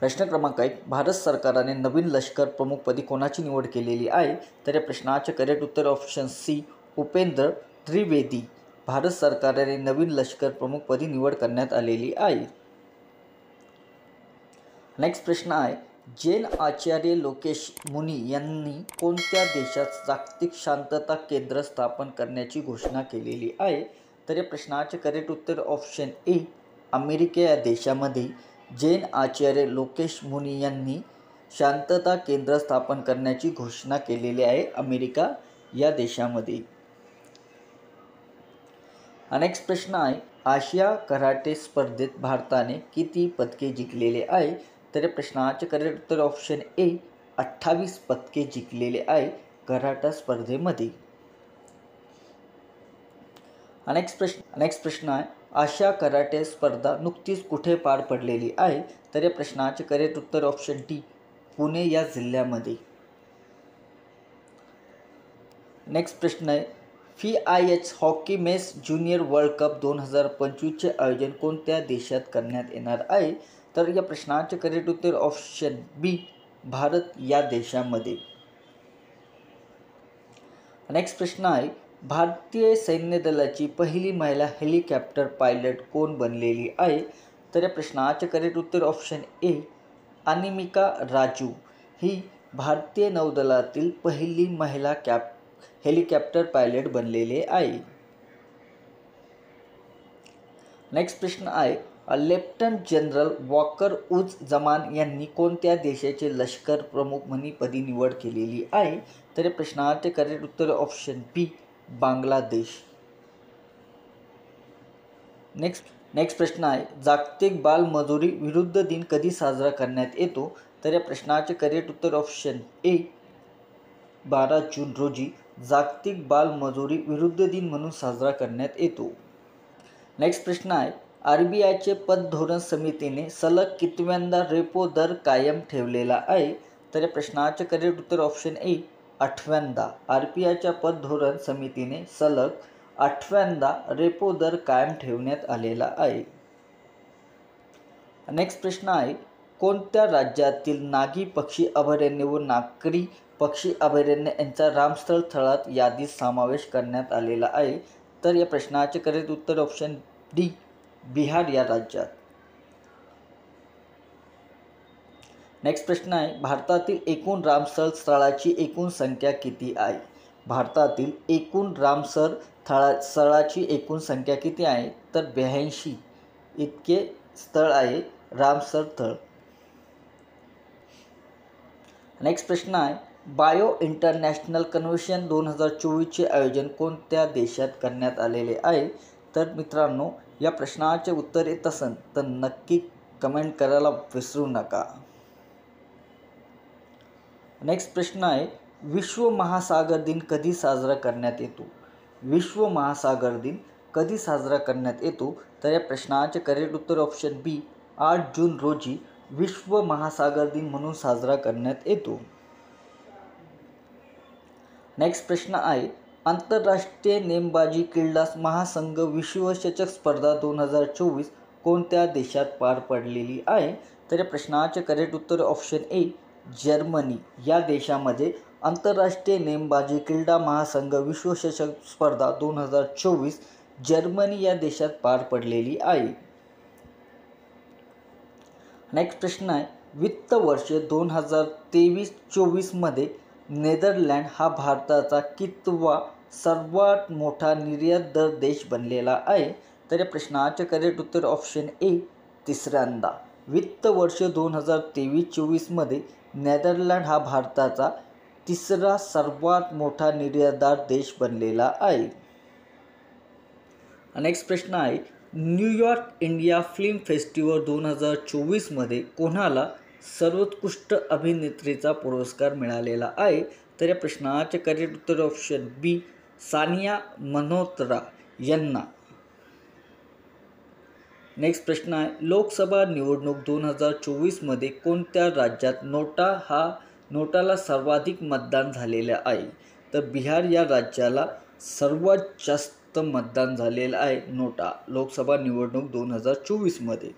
प्रश्न क्रमांक 1, भारत सरकारने नवीन लष्कर प्रमुखपदी कोणाची निवड केलेली आहे? तर या प्रश्नाचे करेक्ट उत्तर ऑप्शन सी, उपेंद्र त्रिवेदी. भारत सरकारने नवीन लष्कर प्रमुखपदी निवड करण्यात आलेली आहे. नेक्स्ट प्रश्न आहे, जैन आचार्य लोकेश मुनी यांनी कोणत्या देशात जागतिक शांतता केंद्र स्थापन करण्याची घोषणा केलेली आहे? तर या प्रश्नाचे करेक्ट उत्तर ऑप्शन ए, अमेरिका या देशामध्ये जैन आचार्य लोकेश मुनी यांनी शांतता केंद्र स्थापन करण्याची घोषणा केलेली आहे अमेरिका या देशामध्ये. नेक्स्ट प्रश्न आहे, आशिया कराटे स्पर्धेत भारताने किती पदके जिंकलेले आहे? तर या प्रश्नाचे करेक्ट उत्तर ऑप्शन ए, 28 पदके जिंकलेले आहे कराटे स्पर्धेमध्ये. नेक्स्ट प्रश्न आहे, आशिया कराटे स्पर्धा नुकतीच कुठे पार पडलेली आहे? तर या प्रश्नाचे करेक्ट उत्तर ऑप्शन डी, पुणे या जिल्ह्यामध्ये. नेक्स्ट प्रश्न आहे, FIH hockey men's junior world cup 2025चे आयोजन कोणत्या देशात करण्यात येणार आहे? तर या प्रश्नाचे करेक्ट उत्तर ऑप्शन बी, भारत या देशामध्ये. नेक्स्ट प्रश्न आहे, भारतीय सैन्य दलाची पहिली महिला हेलिकॉप्टर पायलट कोण बनलेली आहे? तर या प्रश्नाचे करेक्ट उत्तर ऑप्शन ए, अनिमिका राजू ही भारतीय नौदलातील पहिली महिला हेलिकॉप्टर पायलट बनलेले आहे. नेक्स्ट प्रश्न आहे, लेफ्टनंट जनरल वॉकर उज जमान यांनी कोणत्या देशाचे लष्कर प्रमुख म्हणून निवड केलेली आहे? तर या प्रश्नाचे करेक्ट उत्तर ऑप्शन बी, बांगलादेश. नेक्स्ट प्रश्न आहे, जागतिक बालमजुरी विरुद्ध दिन कधी साजरा करण्यात येतो? तर या प्रश्नाचे करेक्ट उत्तर ऑप्शन ए, 12 जून रोजी जागतिक बालमजुरी विरुद्ध दिन म्हणून साजरा करण्यात येतो. नेक्स्ट प्रश्न आहे, RBIचे पतधोरण समितीने सलग कितव्यांदा रेपो दर कायम ठेवलेला आहे? तर या प्रश्नाचे करेक्ट उत्तर ऑप्शन ए, 8व्यांदा. RBIच्या पतधोरण समितीने सलग 8व्यांदा रेपो दर कायम ठेवण्यात आलेला आहे. नेक्स्ट प्रश्न आहे, कोणत्या राज्यातील नागी पक्षी अभयारण्य व नागरी पक्षी अभयारण्य यांचा रामस्थळ स्थळात यादीत समावेश करण्यात आलेला आहे? तर या प्रश्नाचे करेक्ट उत्तर ऑप्शन डी, बिहार या राज्यात. नेक्स्ट प्रश्न आहे, भारतातील एकूण रामसर स्थळाची एकूण संख्या किती आहे? भारतातील एकूण रामसर स्थळाची एकूण संख्या किती आहे? तर 82 इतके स्थळ आहे रामसर स्थळ. नेक्स्ट प्रश्न आहे, बायो इंटरनॅशनल कन्व्हेन्शन 2024चे आयोजन कोणत्या देशात करण्यात आलेले आहे? तर मित्रांनो, या प्रश्नाचे उत्तर येत असेल तर नक्की कमेंट करायला विसरू नका. नेक्स्ट प्रश्न आहे, विश्व महासागर दिन कधी साजरा करण्यात येतो? विश्व महासागर दिन कधी साजरा करण्यात येतो? तर या प्रश्नाचे करेक्ट उत्तर ऑप्शन बी, 8 जून रोजी विश्व महासागर दिन म्हणून साजरा करण्यात येतो. नेक्स्ट प्रश्न आहे, आंतरराष्ट्रीय नेमबाजी क्रीडा महासंघ विश्वचषक स्पर्धा 2024 कोणत्या देशात पार पडलेली आहे? तर या प्रश्नाचे करेक्ट उत्तर ऑप्शन ए, जर्मनी या देशामध्ये आंतरराष्ट्रीय नेमबाजी क्रीडा महासंघ विश्वचषक स्पर्धा 2024 जर्मनी या देशात पार पडलेली आहे. नेक्स्ट प्रश्न आहे, वित्त वर्ष 2023-24 मध्ये नेदरलँड हा भारताचा कितवा सर्वात मोठा निर्यातदार देश बनलेला आहे? तर या प्रश्नाचे करेक्ट उत्तर ऑप्शन ए, 3ऱ्यांदा. वित्त वर्ष 2023-24 मध्ये नेदरलँड हा भारताचा 3रा सर्वात मोठा निर्यातदार देश बनलेला आहे. नेक्स्ट प्रश्न आहे, न्यूयॉर्क इंडिया फिल्म फेस्टिवल 2024 मध्ये कोणाला सर्वोत्कृष्ट अभिनेत्रीचा पुरस्कार मिळालेला आहे? तर या प्रश्नाचे करेक्ट उत्तर ऑप्शन बी, सानिया मल्होत्रा यांना. नेक्स्ट प्रश्न आहे, लोकसभा निवडणूक 2024 मध्ये कोणत्या राज्यात नोटाला सर्वाधिक मतदान झालेले आहे? तर बिहार या राज्याला सर्वात जास्त मतदान झालेलं आहे नोटा लोकसभा निवडणूक 2024 मध्ये.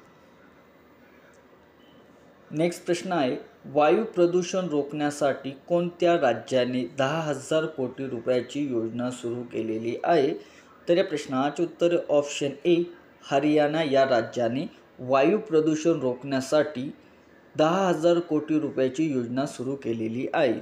नेक्स्ट प्रश्न आहे, वायू प्रदूषण रोखण्यासाठी कोणत्या राज्याने 10,000 कोटी रुपयाची योजना सुरू केलेली आहे? तर या प्रश्नाचे उत्तर ऑप्शन ए हरियाणा या राज्याने वायू प्रदूषण रोखण्यासाठी 10,000 कोटी रुपयाची योजना सुरू केलेली आहे.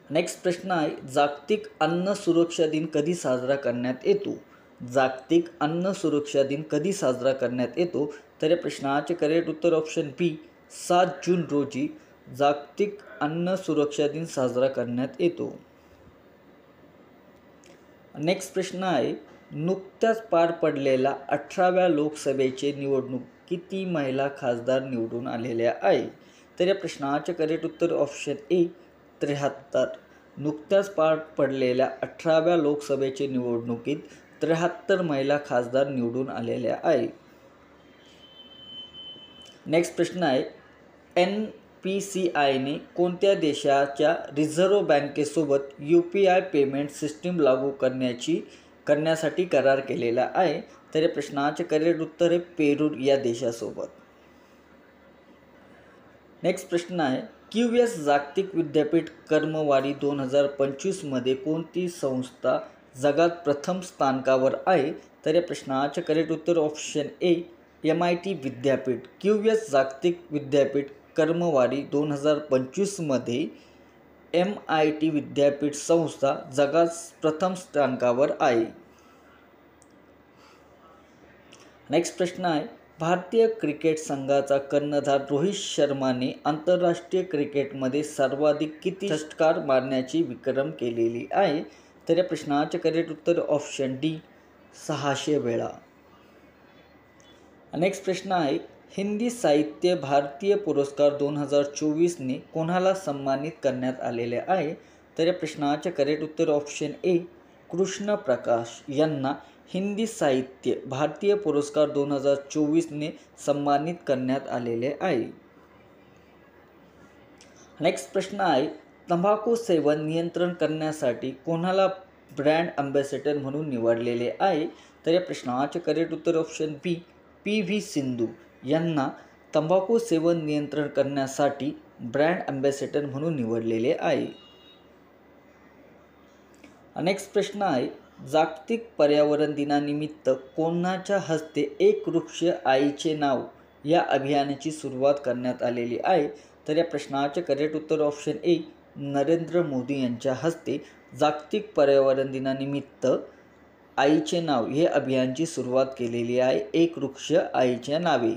नेक्स्ट प्रश्न आहे, जागतिक अन्न सुरक्षा दिन कधी साजरा करण्यात येतो? जागतिक अन्न सुरक्षा दिन कधी साजरा करण्यात येतो? तर या प्रश्नाचे करेक्ट उत्तर ऑप्शन बी 7 जून रोजी जागतिक अन्न सुरक्षा दिन साजरा करण्यात येतो. नेक्स्ट प्रश्न आहे, नुकत्याच पार पडलेल्या 18व्या लोकसभेचे निवडणूक किती महिला खासदार निवडून आलेल्या आहे? तर या प्रश्नाचे करेक्ट उत्तर ऑप्शन ए 73. नुकत्याच पार पडलेल्या 18व्या लोकसभेचे निवडणुकीत 73 महिला खासदार निवडून आलेल्या आहे. नेक्स्ट प्रश्न आहे, NPCIने कोणत्या देशाच्या रिझर्व्ह बँकेसोबत UPI पेमेंट सिस्टीम लागू करण्यासाठी करार केलेला आहे? तर या प्रश्नाचे करेक्ट उत्तर आहे पेरू या देशासोबत. नेक्स्ट प्रश्न आहे, QS जागतिक विद्यापीठ क्रमवारी 2025 मध्ये कोणती संस्था जगात प्रथम स्थानावर आहे? तर या प्रश्नाचे करेक्ट उत्तर ऑप्शन ए MIT विद्यापीठ. QS जागतिक विद्यापीठ क्रमवारी 2025 मध्ये MIT विद्यापीठ संस्था जगात प्रथम स्थानावर आहे. नेक्स्ट प्रश्न आहे, भारतीय क्रिकेट संघाचा कर्णधार रोहित शर्माने आंतरराष्ट्रीय क्रिकेटमध्ये सर्वाधिक किती षटकार मारण्याची विक्रम केलेली आहे? तर या प्रश्नाचे करेक्ट उत्तर ऑप्शन डी 600 वेळा. नेक्स्ट प्रश्न आहे, हिंदी साहित्य भारतीय पुरस्कार 2024ने कोणाला सन्मानित करण्यात आलेले आहे? तर या प्रश्नाचे करेक्ट उत्तर ऑप्शन ए कृष्ण प्रकाश यांना हिंदी साहित्य भारतीय पुरस्कार 2024ने सन्मानित करण्यात आलेले आहे. नेक्स्ट प्रश्न आहे, तंबाखू सेवन नियंत्रण करण्यासाठी कोणाला ब्रँड अँबॅसेडर म्हणून निवडलेले आहे? तर या प्रश्नाचे करेक्ट उत्तर ऑप्शन बी PV सिंधू यांना तंबाखू सेवन नियंत्रण करण्यासाठी ब्रँड अँबॅसेडर म्हणून निवडलेले आहे. नेक्स्ट प्रश्न आहे, जागतिक पर्यावरण दिनानिमित्त कोणाच्या हस्ते एक वृक्ष आईचे नाव या अभियानाची सुरुवात करण्यात आलेली आहे? तर या प्रश्नाचे करेक्ट उत्तर ऑप्शन ए नरेंद्र मोदी यांच्या हस्ते जागतिक पर्यावरण दिनानिमित्त आईचे नाव हे अभियानाची सुरुवात केलेली आहे. एक वृक्ष आईच्या नावे.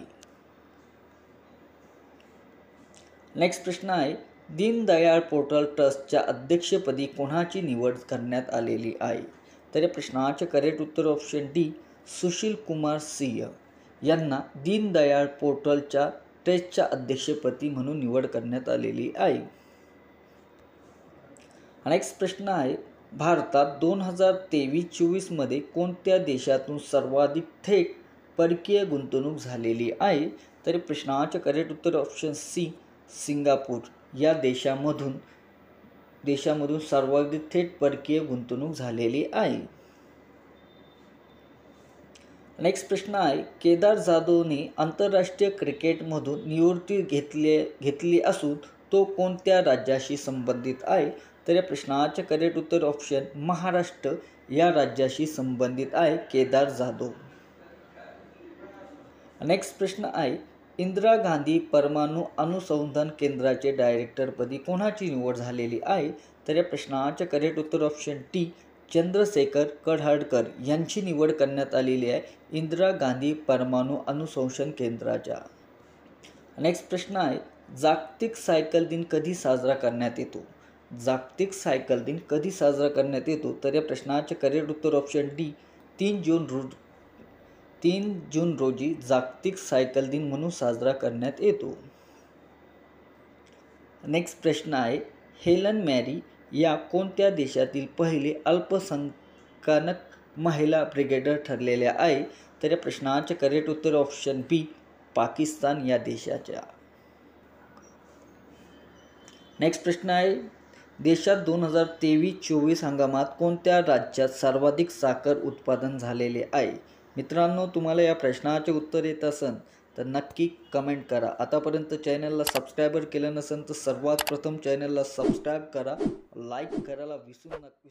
नेक्स्ट प्रश्न आहे, दीनदयाळ पोर्टल ट्रस्टच्या अध्यक्षपदी कोणाची निवड करण्यात आलेली आहे? तर या प्रश्नाचे करेक्ट उत्तर ऑप्शन डी सुशील कुमार सिंह यांना दीनदयाळ पोर्टलच्या ट्रस्टच्या अध्यक्षपदी म्हणून निवड करण्यात आलेली आहे. नेक्स्ट प्रश्न आहे, भारतात 2023-24 मध्ये कोणत्या देशातून सर्वाधिक थेट परकीय गुंतवणूक झालेली आहे? तर प्रश्नाचे करेक्ट उत्तर ऑप्शन सी सिंगापूर या देशामधून सर्वाधिक थेट परकीय गुंतवणूक झालेली आहे. नेक्स्ट प्रश्न आहे, केदार जाधवने आंतरराष्ट्रीय क्रिकेटमधून निवृत्ती घेतली असून तो कोणत्या राज्याशी संबंधित आहे? तर या प्रश्नाचे करेक्ट उत्तर ऑप्शन महाराष्ट्र या राज्याशी संबंधित आहे केदार जाधव. नेक्स्ट प्रश्न आहे, इंदिरा गांधी परमाणु अनुसंधान केंद्राचे डायरेक्टरपदी कोणाची निवड झालेली आहे? तर या प्रश्नाचे करेक्ट उत्तर ऑप्शन टी चंद्रशेखर कढाडकर यांची निवड करण्यात आलेली आहे इंदिरा गांधी परमाणु अनुसंधान केंद्राच्या. नेक्स्ट प्रश्न आहे, जागतिक सायकल दिन कधी साजरा करण्यात येतो? जागतिक सायकल दिन कधी साजरा करण्यात येतो? तर या प्रश्नाचे करेक्ट उत्तर ऑप्शन डी 3 जून रोजी जागतिक सायकल दिन म्हणून साजरा करण्यात येतो. नेक्स्ट प्रश्न आहे, हेलन मॅरी या कोणत्या देशातील पहिले अल्पसंख्याक महिला ब्रिगेडियर ठरलेल्या आहे? तर या प्रश्नाचे करेक्ट उत्तर ऑप्शन बी पाकिस्तान या देशाच्या. नेक्स्ट प्रश्न आहे, देशात 2023-24 हंगामात कोणत्या राज्यात सर्वाधिक साखर उत्पादन झालेले आहे? मित्रांनो, तुम्हाला या प्रश्नाचे उत्तर येत असेल तर नक्की कमेंट करा. आतापर्यंत चॅनलला सबस्क्राईबर केलं नसेल तर सर्वात प्रथम चॅनलला सबस्क्राईब करा, लाईक करायला विसरू नका.